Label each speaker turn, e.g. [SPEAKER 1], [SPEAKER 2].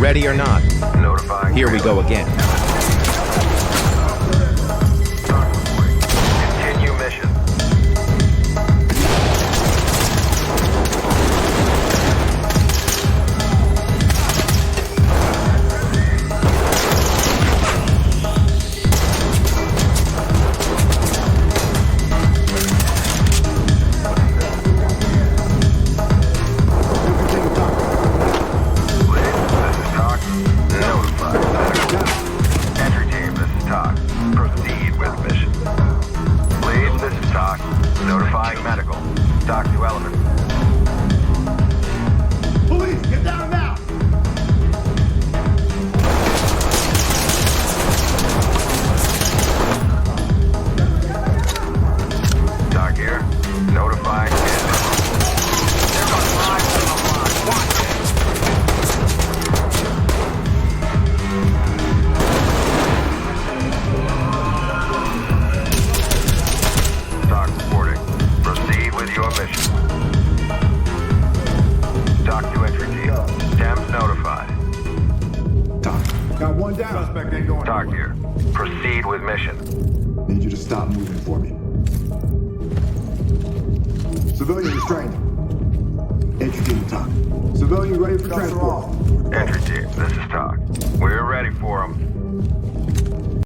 [SPEAKER 1] Ready or not,
[SPEAKER 2] Notifying.
[SPEAKER 1] here we go again.
[SPEAKER 2] Continue mission. Talk here. Proceed with mission.
[SPEAKER 3] Need you to stop moving for me. Civilian restrained. Entry team talk. Civilian ready for transport.
[SPEAKER 2] Entry team, this is Talk. We're ready for them.